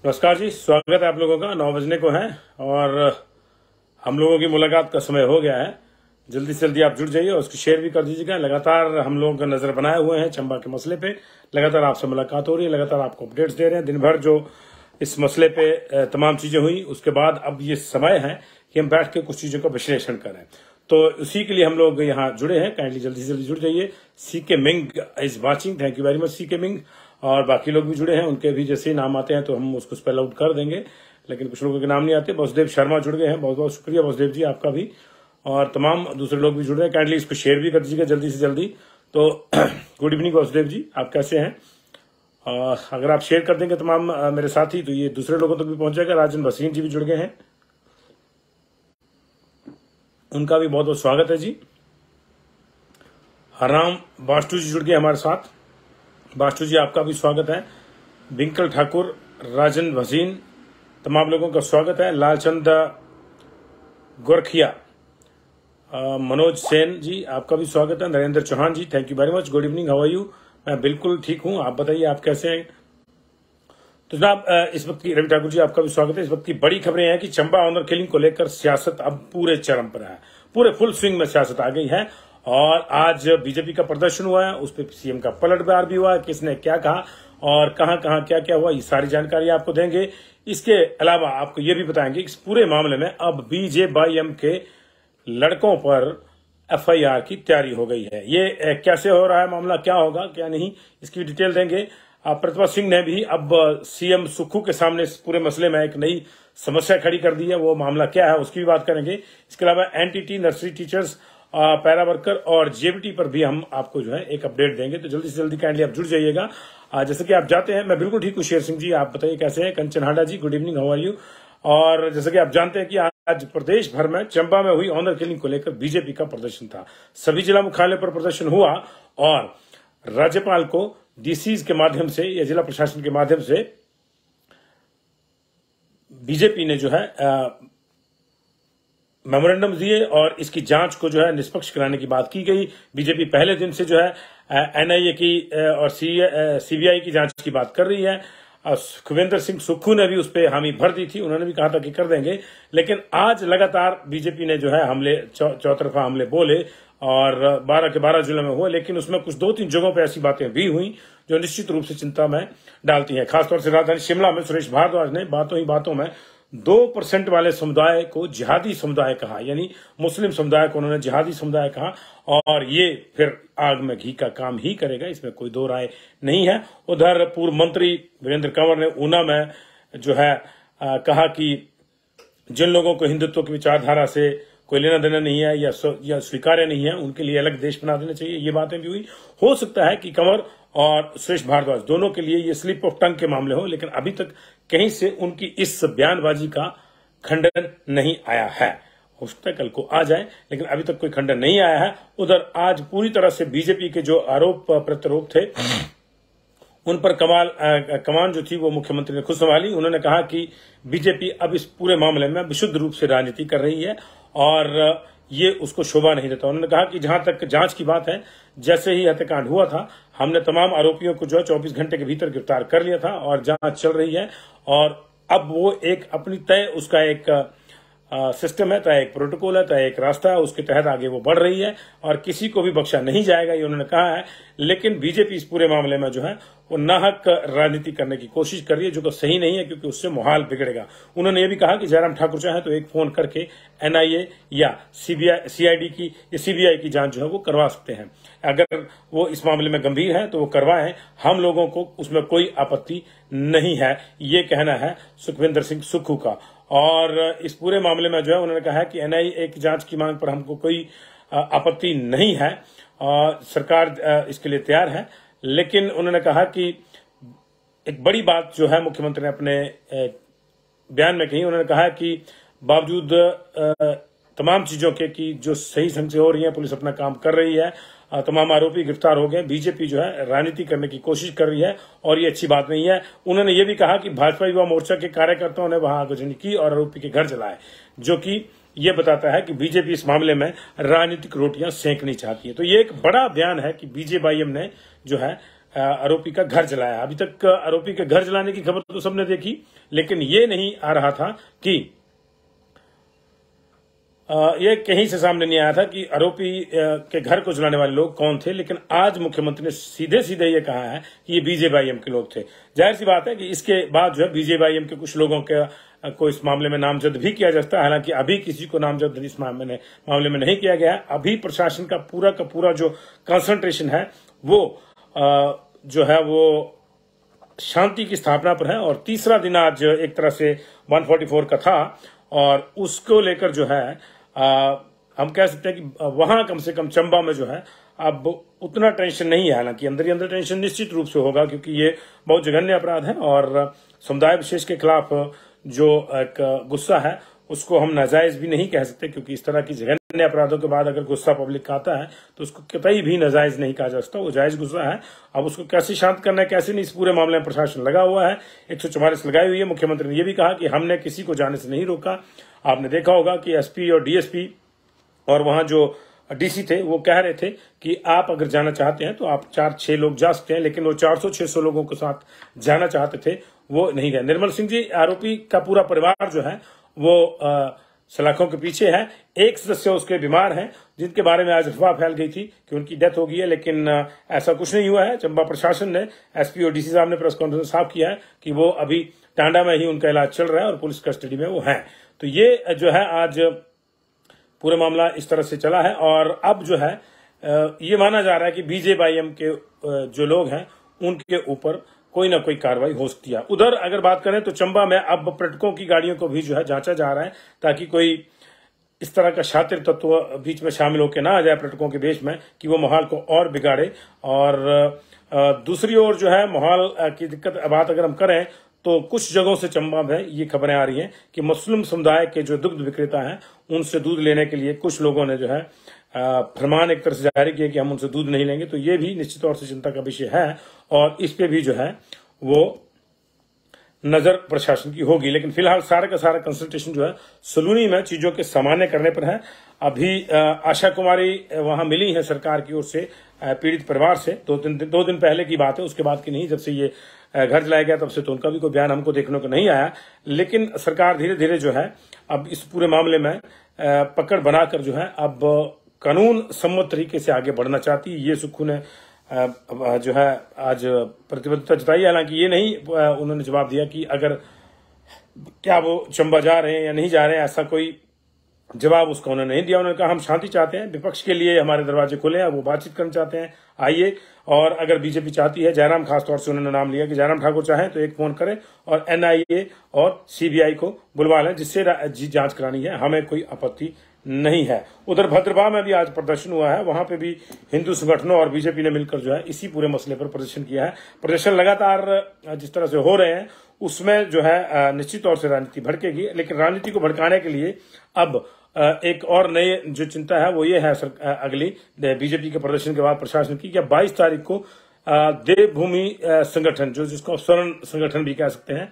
नमस्कार जी, स्वागत है आप लोगों का। 9 बजने को है और हम लोगों की मुलाकात का समय हो गया है। जल्दी से जल्दी आप जुड़ जाइए और उसको शेयर भी कर दीजिएगा। लगातार हम लोग नजर बनाए हुए हैं चंबा के मसले पे। लगातार आपसे मुलाकात हो रही है, लगातार आपको अपडेट्स दे रहे हैं। दिन भर जो इस मसले पे तमाम चीजें हुई, उसके बाद अब ये समय है कि हम बैठ के कुछ चीजों का विश्लेषण करें। तो उसी के लिए हम लोग यहाँ जुड़े हैं। काइंडली जल्दी से जल्दी जुड़ जाइए। CK Ming is watching, thank you very much CK Ming. और बाकी लोग भी जुड़े हैं, उनके भी जैसे ही नाम आते हैं तो हम उसको स्पेल आउट कर देंगे, लेकिन कुछ लोगों के नाम नहीं आते। वासुदेव शर्मा जुड़ गए हैं, बहुत बहुत शुक्रिया वासुदेव जी आपका भी। और तमाम दूसरे लोग भी जुड़ रहे हैं। काइंडली इसको शेयर भी कर दीजिएगा जल्दी से जल्दी। तो गुड इवनिंग वासुदेव जी, आप कैसे हैं? अगर आप शेयर कर देंगे तमाम मेरे साथी, तो ये दूसरे लोगों तक भी पहुंच जाएगा। राजन भसीन जी भी जुड़ गए हैं, उनका भी बहुत बहुत स्वागत है जी। हराम बास्टू जी जुड़ गए हमारे साथ। बास्टू जी आपका भी स्वागत है। बिंकल ठाकुर, राजन भसीन, तमाम लोगों का स्वागत है। लालचंद गोरखिया, मनोज सेन जी आपका भी स्वागत है। Narendra Chauhan ji, thank you very much. Good evening, how are you? मैं बिल्कुल ठीक हूं, आप बताइए आप कैसे हैं? तो जनाब, इस वक्त की रवि ठाकुर जी आपका भी स्वागत है। इस वक्त की बड़ी खबरें हैं कि चंबा ऑनर किलिंग को लेकर सियासत अब पूरे चरम पर है। पूरे फुल स्विंग में सियासत आ गई है और आज बीजेपी का प्रदर्शन हुआ है, उस पर सीएम का पलटवार भी हुआ है। किसने क्या कहा और कहां कहां क्या क्या हुआ, ये सारी जानकारी आपको देंगे। इसके अलावा आपको ये भी बताएंगे इस पूरे मामले में अब बीजेपी के लड़कों पर एफआईआर की तैयारी हो गई है। ये कैसे हो रहा है मामला, क्या होगा क्या नहीं, इसकी डिटेल देंगे। प्रतिभा सिंह ने भी अब सीएम सुक्खू के सामने इस पूरे मसले में एक नई समस्या खड़ी कर दी है। वो मामला क्या है उसकी भी बात करेंगे। इसके अलावा NTT, nursery teachers, para worker और जेबीटी पर भी हम आपको जो है एक अपडेट देंगे। तो जल्दी से जल्दी काइंडली आप जुड़ जाइएगा। जैसे कि आप जाते हैं, मैं बिल्कुल ठीक हूँ। शेर सिंह जी आप बताइए कैसे हैं? Kanchan Handa ji, good evening, how are you? और जैसे कि आप जानते हैं कि आज प्रदेश भर में चंबा में हुई ऑनर किलिंग को लेकर बीजेपी का प्रदर्शन था। सभी जिला मुख्यालय पर प्रदर्शन हुआ और राज्यपाल को डीसीज के माध्यम से या जिला प्रशासन के माध्यम से बीजेपी ने जो है मेमोरेंडम दिए और इसकी जांच को जो है निष्पक्ष कराने की बात की गई। बीजेपी पहले दिन से जो है एनआईए की और सीबीआई की जांच की बात कर रही है। सुखविंदर सिंह सुक्खू ने भी उस पर हामी भर दी थी, उन्होंने भी कहा था कि कर देंगे। लेकिन आज लगातार बीजेपी ने जो है हमले, चौतरफा हमले बोले और 12 के 12 जिलों में हुए। लेकिन उसमें कुछ 2-3 जगहों पर ऐसी बातें भी हुई जो निश्चित रूप से चिंता में डालती हैं। खासतौर से राजधानी शिमला में सुरेश भारद्वाज ने बातों ही बातों में 2% वाले समुदाय को जिहादी समुदाय कहा, यानी मुस्लिम समुदाय को उन्होंने जिहादी समुदाय कहा। और ये फिर आग में घी का काम ही करेगा, इसमें कोई दो राय नहीं है। उधर पूर्व मंत्री वीरेंद्र कंवर ने ऊना में जो है कहा कि जिन लोगों को हिंदुत्व की विचारधारा से कोई लेना देना नहीं है या स्वीकार्य नहीं है, उनके लिए अलग देश बना देना चाहिए। ये बातें भी हुई। हो सकता है कि कंवर और सुरेश भारद्वाज दोनों के लिए ये स्लिप ऑफ टंग के मामले हो, लेकिन अभी तक कहीं से उनकी इस बयानबाजी का खंडन नहीं आया है। हो सकता है कल को आ जाए, लेकिन अभी तक कोई खंडन नहीं आया है। उधर आज पूरी तरह से बीजेपी के जो आरोप प्रत्यारोप थे उन पर कमान जो थी वो मुख्यमंत्री ने खुद संभाली। उन्होंने कहा कि बीजेपी अब इस पूरे मामले में विशुद्ध रूप से राजनीति कर रही है और ये उसको शोभा नहीं देता। उन्होंने कहा कि जहां तक जांच की बात है, जैसे ही हत्याकांड हुआ था हमने तमाम आरोपियों को जो है 24 घंटे के भीतर गिरफ्तार कर लिया था और जांच चल रही है। और अब वो एक अपनी तय उसका एक सिस्टम है, तय एक प्रोटोकॉल है, तय एक रास्ता है, उसके तहत आगे वो बढ़ रही है और किसी को भी बख्शा नहीं जाएगा, ये उन्होंने कहा है। लेकिन बीजेपी इस पूरे मामले में जो है वो नाहक राजनीति करने की कोशिश कर रही है, जो कि सही नहीं है, क्योंकि उससे माहौल बिगड़ेगा। उन्होंने ये भी कहा कि जयराम ठाकुर चाहे तो एक फोन करके एनआईए या सीआईडी की या सीबीआई की जांच जो है वो करवा सकते हैं। अगर वो इस मामले में गंभीर है तो वो करवाएं, हम लोगों को उसमें कोई आपत्ति नहीं है। ये कहना है सुखविंदर सिंह सुक्खू का। और इस पूरे मामले में जो है उन्होंने कहा कि एनआईए की जांच की मांग पर हमको कोई आपत्ति नहीं है, सरकार इसके लिए तैयार है। लेकिन उन्होंने कहा कि एक बड़ी बात जो है मुख्यमंत्री ने अपने बयान में कही। उन्होंने कहा कि बावजूद तमाम चीजों के कि जो सही ढंग से हो रही है, पुलिस अपना काम कर रही है, तमाम आरोपी गिरफ्तार हो गए, बीजेपी जो है राजनीति करने की कोशिश कर रही है और ये अच्छी बात नहीं है। उन्होंने ये भी कहा कि भाजपा युवा मोर्चा के कार्यकर्ताओं ने वहां आगजनी की और आरोपी के घर जलाए, जो कि ये बताता है कि बीजेपी इस मामले में राजनीतिक रोटियां सेंकनी चाहती है। तो ये एक बड़ा बयान है कि बीजेपी ने जो है आरोपी का घर जलाया। अभी तक आरोपी के घर जलाने की खबर तो सबने देखी, लेकिन ये नहीं आ रहा था कि ये कहीं से सामने नहीं आया था कि आरोपी के घर को जलाने वाले लोग कौन थे। लेकिन आज मुख्यमंत्री ने सीधे सीधे ये कहा है कि ये बीजेपीआईएम के लोग थे। जाहिर सी बात है कि इसके बाद जो है बीजेपीआईएम के कुछ लोगों के को इस मामले में नामजद भी किया जा सकता है। हालांकि अभी किसी को नामजद इस मामले में नहीं किया गया है। अभी प्रशासन का पूरा जो कंसंट्रेशन है वो जो है वो शांति की स्थापना पर है। और तीसरा दिन आज एक तरह से 144 का था, और उसको लेकर जो है हम कह सकते हैं कि वहां कम से कम चंबा में जो है अब उतना टेंशन नहीं है। हालांकि अंदर ही अंदर टेंशन निश्चित रूप से होगा, क्योंकि ये बहुत जघन्य अपराध है और समुदाय विशेष के खिलाफ जो एक गुस्सा है उसको हम नाजायज भी नहीं कह सकते, क्योंकि इस तरह की जघन्य अपराधों के बाद अगर गुस्सा पब्लिक का आता है तो उसको कतई भी नाजायज नहीं कहा जा सकता। वो जायज गुस्सा है। अब उसको कैसे शांत करना है, कैसे नहीं, इस पूरे मामले में प्रशासन लगा हुआ है। 144 लगाई हुई है। मुख्यमंत्री ने यह भी कहा कि हमने किसी को जाने से नहीं रोका। आपने देखा होगा कि एसपी और डीएसपी और वहां जो डीसी थे वो कह रहे थे कि आप अगर जाना चाहते हैं तो आप 4-6 लोग जा सकते हैं, लेकिन वो 400-600 लोगों के साथ जाना चाहते थे, वो नहीं गए। निर्मल सिंह जी, आरोपी का पूरा परिवार जो है वो सलाखों के पीछे है। एक सदस्य उसके बीमार हैं, जिनके बारे में आज अफवाह फैल गई थी कि उनकी डेथ हो गई है, लेकिन ऐसा कुछ नहीं हुआ है। चंबा प्रशासन ने, एसपी और डीसी साहब ने प्रेस कॉन्फ्रेंस साफ किया है कि वो अभी टांडा में ही उनका इलाज चल रहा है और पुलिस कस्टडी में वो है। तो ये जो है आज पूरा मामला इस तरह से चला है। और अब जो है ये माना जा रहा है कि बीजेपीआईएम के जो लोग हैं उनके ऊपर कोई ना कोई कार्रवाई हो सकती है। उधर अगर बात करें तो चंबा में अब पर्यटकों की गाड़ियों को भी जो है जांचा जा रहा है, ताकि कोई इस तरह का शातिर तत्व बीच में शामिल होकर ना आ जाए पर्यटकों के बीच में कि वो माहौल को और बिगाड़े। और दूसरी ओर जो है माहौल की दिक्कत बात अगर हम करें तो कुछ जगहों से चंबा में ये खबरें आ रही हैं कि मुस्लिम समुदाय के जो दुग्ध विक्रेता हैं उनसे दूध लेने के लिए कुछ लोगों ने जो है फरमान एक तरह से जारी किया कि हम उनसे दूध नहीं लेंगे। तो ये भी निश्चित तौर से चिंता का विषय है और इस पे भी जो है वो नजर प्रशासन की होगी। लेकिन फिलहाल सारा का सारा कंसंट्रेशन जो है सलूनी में चीजों के सामान्य करने पर है। अभी आशा कुमारी वहां मिली है सरकार की ओर से पीड़ित परिवार से। दो दिन पहले की बात है, उसके बाद की नहीं। जब से ये घर जलाया गया तब से तो उनका भी कोई बयान हमको देखने को नहीं आया। लेकिन सरकार धीरे धीरे जो है अब इस पूरे मामले में पकड़ बनाकर जो है अब कानून सम्मत तरीके से आगे बढ़ना चाहती है। ये सुक्खू ने जो है आज प्रतिबद्धता जताई। हालांकि ये नहीं उन्होंने जवाब दिया कि अगर क्या वो चंबा जा रहे हैं या नहीं जा रहे हैं, ऐसा कोई जवाब उसका उन्होंने नहीं दिया। उन्होंने कहा हम शांति चाहते हैं, विपक्ष के लिए हमारे दरवाजे खुले हैं, वो बातचीत करना चाहते हैं, आइए। और अगर बीजेपी चाहती है, जयराम खासतौर से उन्होंने नाम लिया कि जयराम ठाकुर चाहें तो एक फोन करें और एनआईए और सीबीआई को बुलवा लें, जिससे जांच करानी है, हमें कोई आपत्ति नहीं है। उधर भद्रवाह में भी आज प्रदर्शन हुआ है। वहां पे भी हिंदू संगठनों और बीजेपी ने मिलकर जो है इसी पूरे मसले पर प्रदर्शन किया है। प्रदर्शन लगातार जिस तरह से हो रहे हैं उसमें जो है निश्चित तौर से राजनीति भड़केगी। लेकिन राजनीति को भड़काने के लिए अब एक और नई जो चिंता है वो ये है अगली बीजेपी के प्रदर्शन के बाद प्रशासन की, कि 22 तारीख को देवभूमि संगठन जिसको स्वर्ण संगठन भी कह सकते हैं,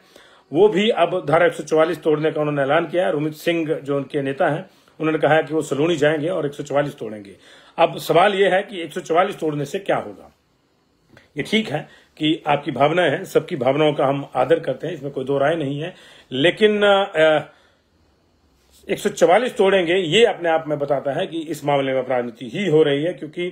वो भी अब धारा 144 तोड़ने का उन्होंने ऐलान किया है। रोमित सिंह जो उनके नेता हैं उन्होंने कहा है कि वो सलूनी जाएंगे और 144 तोड़ेंगे। अब सवाल यह है कि 144 तोड़ने से क्या होगा। ये ठीक है कि आपकी भावनाएं हैं, सबकी भावनाओं का हम आदर करते हैं, इसमें कोई दो राय नहीं है। लेकिन 144 तोड़ेंगे ये अपने आप में बताता है कि इस मामले में राजनीति ही हो रही है, क्योंकि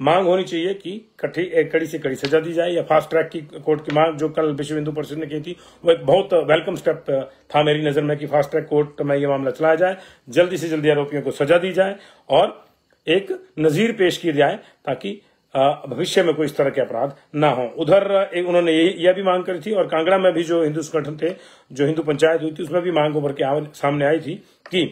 मांग होनी चाहिए कि कड़ी से कड़ी सजा दी जाए या फास्ट ट्रैक की कोर्ट की मांग जो कल विश्व हिंदू परिषद ने की थी, वो एक बहुत वेलकम स्टेप था मेरी नजर में कि फास्ट ट्रैक कोर्ट में ये मामला चलाया जाए, जल्दी से जल्दी आरोपियों को सजा दी जाए और एक नजीर पेश की जाए ताकि भविष्य में कोई इस तरह के अपराध ना हो। उधर उन्होंने यह भी मांग करी थी और कांगड़ा में भी जो हिंदू संगठन थे, जो हिंदू पंचायत हुई थी, उसमें भी मांग उभर के सामने आई थी कि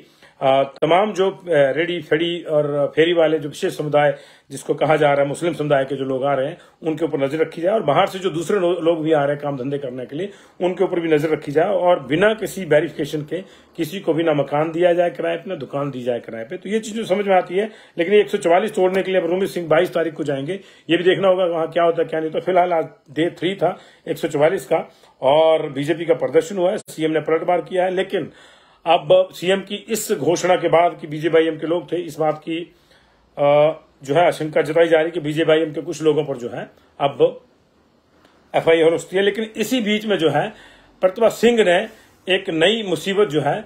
तमाम जो रेडी फेडी और फेरी वाले जो विशेष समुदाय जिसको कहा जा रहा है मुस्लिम समुदाय के जो लोग आ रहे हैं उनके ऊपर नजर रखी जाए और बाहर से जो दूसरे लोग भी आ रहे हैं काम धंधे करने के लिए उनके ऊपर भी नजर रखी जाए और बिना किसी वेरिफिकेशन के किसी को भी ना मकान दिया जाए किराए पे ना दुकान दी जाए किराए पे। तो ये चीज समझ में आती है। लेकिन 144 तोड़ने के लिए अब रोमित सिंह 22 तारीख को जाएंगे, ये भी देखना होगा वहां क्या होता है क्या नहीं। तो फिलहाल आज डे 3 था 144 का और बीजेपी का प्रदर्शन हुआ है, सीएम ने पलटवार किया है। लेकिन अब सीएम की इस घोषणा के बाद कि बीजेपीआईएम के लोग थे, इस बात की जो है आशंका जताई जा रही कि बीजेपीआईएम के कुछ लोगों पर जो है अब FIR होती है। लेकिन इसी बीच में जो है प्रतिभा सिंह ने एक नई मुसीबत जो है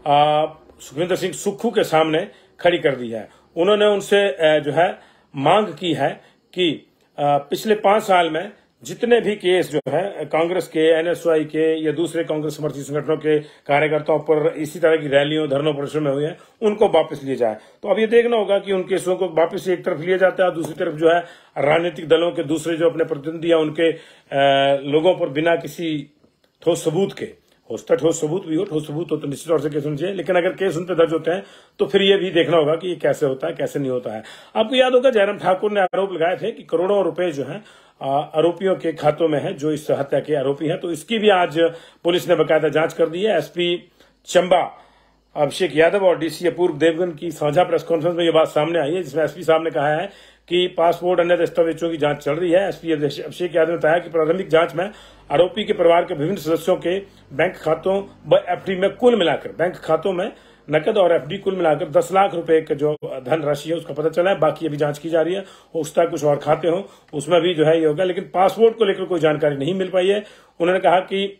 सुखविंदर सिंह सुक्खू के सामने खड़ी कर दी है। उन्होंने उनसे जो है मांग की है कि पिछले 5 साल में जितने भी केस जो है कांग्रेस के, NSY के या दूसरे कांग्रेस समर्थित संगठनों के कार्यकर्ताओं पर इसी तरह की रैलियों, धरनों, प्रदर्शन में हुए हैं, उनको वापस लिए जाए। तो अब ये देखना होगा कि उन केसों को वापस एक तरफ लिया जाता है, दूसरी तरफ जो है राजनीतिक दलों के दूसरे जो अपने प्रतिनिधि या उनके लोगों पर बिना किसी ठोस सबूत के, ठोस सबूत भी हो, ठोस सबूत हो तो निश्चित तौर से केस होने चाहिए, लेकिन अगर केस उन पर दर्ज होते हैं तो फिर ये भी देखना होगा कि ये कैसे होता है, कैसे नहीं होता है। आपको याद होगा जयराम ठाकुर ने आरोप लगाए थे कि करोड़ों रुपए जो है आरोपियों के खातों में है, जो इस हत्या के आरोपी हैं। तो इसकी भी आज पुलिस ने बकायदा जांच कर दी है। SP चंबा अभिषेक यादव और DC अपूर्व देवगन की साझा प्रेस कॉन्फ्रेंस में ये बात सामने आई है, जिसमें SP साहब ने कहा है कि पासपोर्ट अन्य दस्तावेजों की जांच चल रही है। SP अभिषेक यादव ने बताया कि प्रारंभिक जांच में आरोपी के परिवार के विभिन्न सदस्यों के बैंक खातों व FD में कुल मिलाकर, बैंक खातों में नकद और FD कुल मिलाकर 10 लाख रुपए का जो धन राशि है उसका पता चला है। बाकी अभी जांच की जा रही है। हो सकता है कुछ और खाते हों, उसमें भी जो है ये होगा, लेकिन पासपोर्ट को लेकर कोई जानकारी नहीं मिल पाई है। उन्होंने कहा कि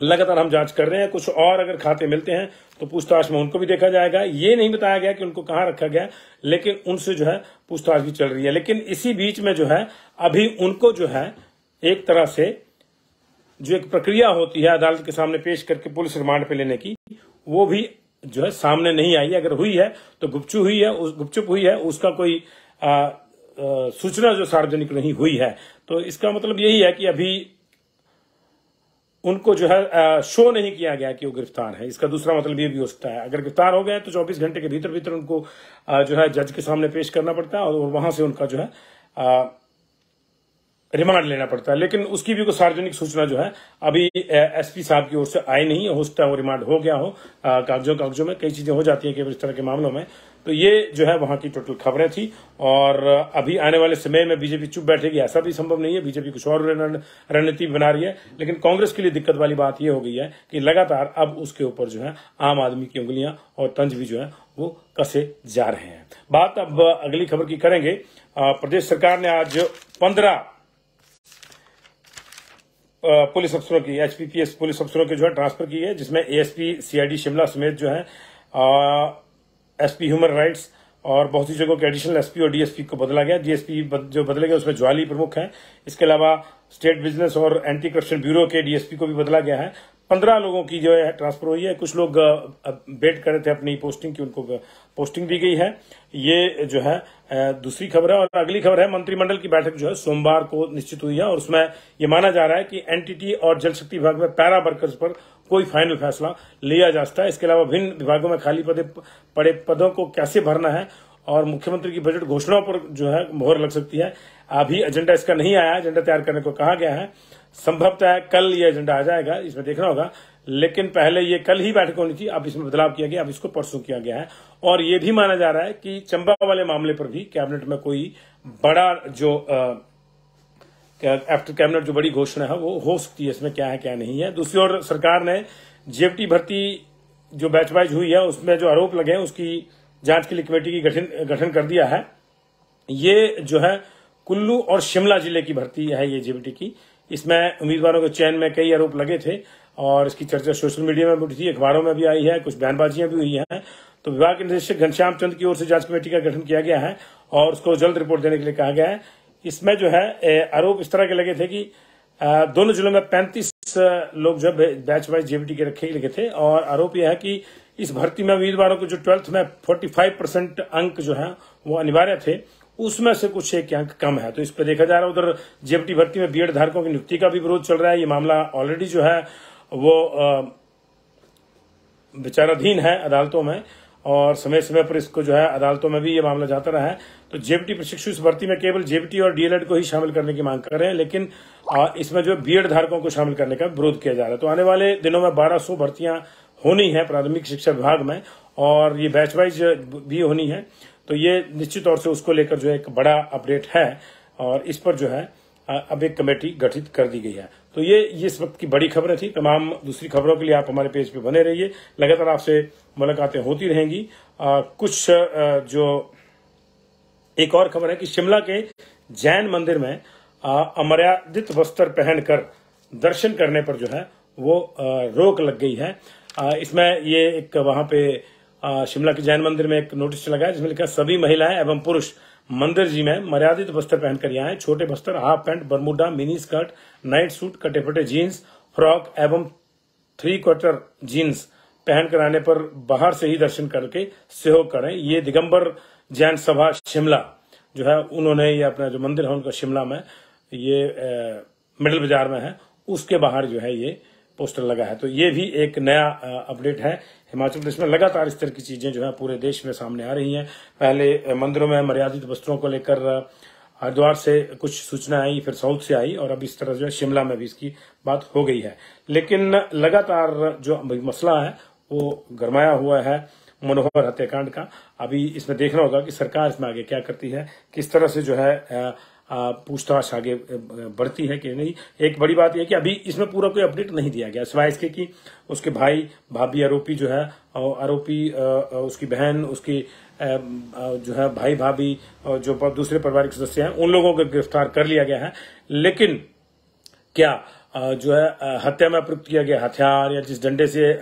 लगातार हम जांच कर रहे हैं, कुछ और अगर खाते मिलते हैं तो पूछताछ में उनको भी देखा जाएगा। ये नहीं बताया गया कि उनको कहां रखा गया, लेकिन उनसे जो है पूछताछ भी चल रही है। लेकिन इसी बीच में जो है अभी उनको जो है एक तरह से जो एक प्रक्रिया होती है अदालत के सामने पेश करके पुलिस रिमांड पे लेने की, वो भी जो है सामने नहीं आई है। अगर हुई है तो गुपचुप हुई है, उसका कोई सूचना जो सार्वजनिक नहीं हुई है। तो इसका मतलब यही है कि अभी उनको जो है शो नहीं किया गया कि वो गिरफ्तार है। इसका दूसरा मतलब ये भी हो सकता है, अगर गिरफ्तार हो गए तो 24 घंटे के भीतर उनको जो है जज के सामने पेश करना पड़ता है और वहां से उनका जो है रिमांड लेना पड़ता है। लेकिन उसकी भी कोई सार्वजनिक सूचना जो है अभी SP साहब की ओर से आई नहीं है। हो सकता है वो रिमांड हो गया हो, कागजों में कई चीजें हो जाती है केवल इस तरह के मामलों में। तो ये जो है वहां की टोटल खबरें थी। और अभी आने वाले समय में बीजेपी चुप बैठेगी ऐसा भी संभव नहीं है। बीजेपी कुछ और रणनीति बना रही है, लेकिन कांग्रेस के लिए दिक्कत वाली बात यह हो गई है कि लगातार अब उसके ऊपर जो है आम आदमी की उंगलियां और तंज भी जो है वो कसे जा रहे हैं। बात अब अगली खबर की करेंगे। प्रदेश सरकार ने आज 15 पुलिस अफसरों की, HPPS पुलिस अफसरों के जो है ट्रांसफर की है, जिसमें ASP CID शिमला समेत जो है SP ह्यूमन राइट्स और बहुत सी जगहों के एडिशनल SP और DSP को बदला गया। DSP जो बदले गए उसमें ज्वाली प्रमुख है। इसके अलावा स्टेट बिजनेस और एंटी करप्शन ब्यूरो के DSP को भी बदला गया है। 15 लोगों की जो है ट्रांसफर हुई है। कुछ लोग वेट कर रहे थे अपनी पोस्टिंग की, उनको पोस्टिंग दी गई है। ये जो है दूसरी खबर है। और अगली खबर है, मंत्रिमंडल की बैठक जो है सोमवार को निश्चित हुई है और उसमें ये माना जा रहा है कि NTT और जल शक्ति विभाग में पैरा वर्कर्स पर कोई फाइनल फैसला लिया जा सकता है। इसके अलावा विभिन्न विभागों में खाली पड़े पदों को कैसे भरना है और मुख्यमंत्री की बजट घोषणाओं पर जो है मोहर लग सकती है। अभी एजेंडा इसका नहीं आया, एजेंडा तैयार करने को कहा गया है। संभवतः कल ये एजेंडा आ जाएगा, इसमें देखना होगा। लेकिन पहले ये कल ही बैठक होनी थी, अब इसमें बदलाव किया गया, अब इसको परसों किया गया है। और ये भी माना जा रहा है कि चंबा वाले मामले पर भी कैबिनेट में कोई बड़ा जो आफ्टर कैबिनेट जो बड़ी घोषणा है वो हो सकती है। इसमें क्या है क्या नहीं है। दूसरी ओर सरकार ने JFT भर्ती जो बैच वाइज हुई है उसमें जो आरोप लगे हैं उसकी जांच के लिए कमेटी की गठन कर दिया है। ये जो है कुल्लू और शिमला जिले की भर्ती है ये JFT की। इसमें उम्मीदवारों के चयन में कई आरोप लगे थे और इसकी चर्चा सोशल मीडिया में भी उठी थी, अखबारों में भी आई है, कुछ बयानबाजियां भी हुई हैं। तो विभाग के निदेशक घनश्याम चंद की ओर से जांच कमेटी का गठन किया गया है और उसको जल्द रिपोर्ट देने के लिए कहा गया है। इसमें जो है आरोप इस तरह के लगे थे कि दोनों जिलों में 35 लोग जो बैच वाइज JFT के रखे लगे थे और आरोप यह है कि इस भर्ती में उम्मीदवारों को जो 12th में 45% अंक जो है वो अनिवार्य थे, उसमें से कुछ एक अंक कम है। तो इस पर देखा जा रहा है। उधर JFT भर्ती में BEd धारकों की नियुक्ति का भी विरोध चल रहा है। ये मामला ऑलरेडी जो है वो विचाराधीन है अदालतों में और समय समय पर इसको जो है अदालतों में भी ये मामला जाता रहा है। तो JFT प्रशिक्षु इस भर्ती में केवल JFT और DLED को ही शामिल करने की मांग कर रहे हैं, लेकिन इसमें जो BEd धारकों को शामिल करने का विरोध किया जा रहा है। तो आने वाले दिनों में 1200 भर्तियां होनी है प्राथमिक शिक्षा विभाग में और ये बैच वाइज भी होनी है। तो ये निश्चित तौर से उसको लेकर जो है एक बड़ा अपडेट है और इस पर जो है अब एक कमेटी गठित कर दी गई है। तो ये इस वक्त की बड़ी खबरें थी। तमाम दूसरी खबरों के लिए आप हमारे पेज पे बने रहिए, लगातार आपसे मुलाकातें होती रहेंगी। कुछ जो एक और खबर है कि शिमला के जैन मंदिर में अमर्यादित वस्त्र पहनकर दर्शन करने पर जो है वो रोक लग गई है। इसमें ये एक वहां पे शिमला के जैन मंदिर में एक नोटिस चला गया जिसमें लिखा सभी महिलाएं एवं पुरुष मंदिर जी में मर्यादित वस्त्र पहनकर यहाँ आए। छोटे वस्त्र, half pant, Bermuda, mini skirt, night suit, कटे फटे जीन्स, फ्रॉक एवं 3/4 जीन्स पहनकर आने पर बाहर से ही दर्शन करके सहयोग करें। ये दिगंबर जैन सभा शिमला जो है उन्होंने ये अपना जो मंदिर है उनका शिमला में ये मिडिल बाजार में है उसके बाहर जो है ये पोस्टर लगा है। तो ये भी एक नया अपडेट है। हिमाचल प्रदेश में लगातार इस तरह की चीजें जो है पूरे देश में सामने आ रही हैं। पहले मंदिरों में मर्यादित वस्त्रों को लेकर हरिद्वार से कुछ सूचना आई, फिर साउथ से आई और अब इस तरह जो है शिमला में भी इसकी बात हो गई है। लेकिन लगातार जो मसला है वो गरमाया हुआ है मनोहर हत्याकांड का। अभी इसमें देखना होगा कि सरकार इसमें आगे क्या करती है, किस तरह से जो है पूछताछ आगे बढ़ती है कि नहीं। एक बड़ी बात यह कि अभी इसमें पूरा कोई अपडेट नहीं दिया गया सिवाय इसके कि उसके भाई भाभी आरोपी जो है आरोपी उसकी बहन उसकी जो है भाई भाभी जो दूसरे पारिवारिक सदस्य हैं उन लोगों को गिरफ्तार कर लिया गया है। लेकिन क्या जो है हत्या में प्रयुक्त किया गया हथियार या जिस डंडे से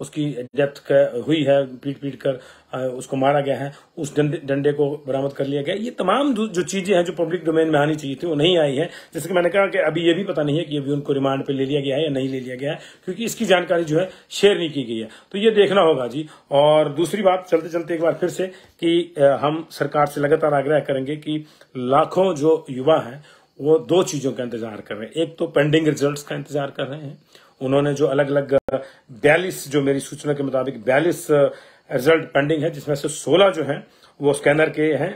उसकी डेथ हुई है पीट कर उसको मारा गया है उस डंडे को बरामद कर लिया गया। ये तमाम जो चीजें हैं जो पब्लिक डोमेन में आनी चाहिए थी वो नहीं आई है। जैसे कि मैंने कहा कि अभी ये भी पता नहीं है कि अभी उनको रिमांड पे ले लिया गया है या नहीं ले लिया गया है क्योंकि इसकी जानकारी जो है शेयर नहीं की गई है। तो ये देखना होगा जी। और दूसरी बात चलते चलते एक बार फिर से कि हम सरकार से लगातार आग्रह करेंगे कि लाखों जो युवा हैं वो दो चीजों का इंतजार कर रहे हैं। एक तो पेंडिंग रिजल्ट्स का इंतजार कर रहे हैं। उन्होंने जो अलग अलग 42 जो मेरी सूचना के मुताबिक 42 रिजल्ट पेंडिंग है जिसमें से 16 जो हैं वो स्कैनर के हैं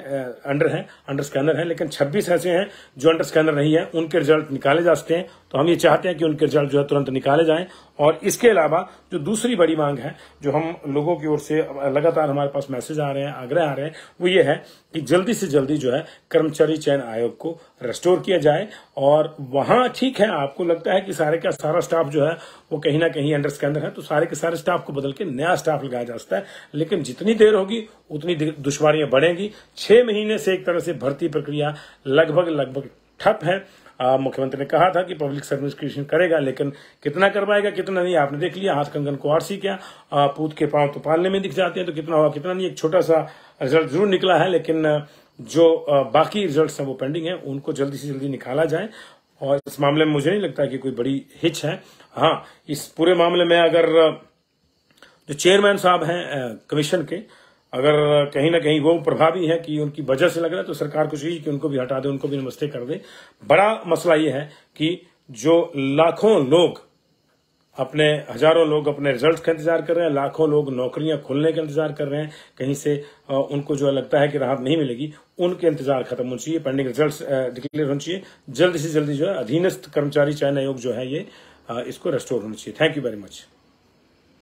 अंडर स्कैनर है, लेकिन 26 ऐसे हैं जो अंडर स्कैनर नहीं है। उनके रिजल्ट निकाले जा सकते हैं। तो हम ये चाहते हैं कि उनके रिजल्ट जो है तुरंत निकाले जाएं। और इसके अलावा जो दूसरी बड़ी मांग है जो हम लोगों की ओर से लगातार हमारे पास मैसेज आ रहे हैं, आग्रह आ रहे हैं, वो ये है कि जल्दी से जल्दी जो है कर्मचारी चयन आयोग को रेस्टोर किया जाए। और वहां ठीक है आपको लगता है कि सारे का सारा स्टाफ जो है वो कहीं ना कहीं अंडर स्कैनर है तो सारे के सारे स्टाफ को बदल के नया स्टाफ लगाया जा सकता है। लेकिन जितनी देर होगी उतनी दुश्वारियां बढ़ेंगी। 6 महीने से एक तरह से भर्ती प्रक्रिया लगभग ठप है। मुख्यमंत्री ने कहा था कि पब्लिक सर्विस क्रिएशन करेगा, लेकिन कितना करवाएगा कितना नहीं आपने देख लिया। हाथ कंगन को आरसी क्या, पूत के पांव तो पालने में दिख जाते हैं। तो कितना हुआ कितना नहीं, एक छोटा सा रिजल्ट जरूर निकला है, लेकिन जो बाकी रिजल्ट हैं वो पेंडिंग है, उनको जल्दी से जल्दी निकाला जाए। और इस मामले में मुझे नहीं लगता कि कोई बड़ी हिच है। हाँ, इस पूरे मामले में अगर जो चेयरमैन साहब हैं कमीशन के, अगर कहीं ना कहीं वो प्रभावी है कि उनकी वजह से लग रहा है, तो सरकार को चाहिए कि उनको भी हटा दे, उनको भी नमस्ते कर दे। बड़ा मसला ये है कि जो लाखों लोग हजारों लोग अपने रिजल्ट का इंतजार कर रहे हैं, लाखों लोग नौकरियां खुलने का इंतजार कर रहे हैं, कहीं से उनको जो लगता है कि राहत नहीं मिलेगी, उनके इंतजार खत्म होना चाहिए, पेंडिंग रिजल्ट डिक्लेयर होना चाहिए। जल्द से जल्दी जो है अधीनस्थ कर्मचारी चयन आयोग जो है ये इसको रेस्टोर होना चाहिए। Thank you very much.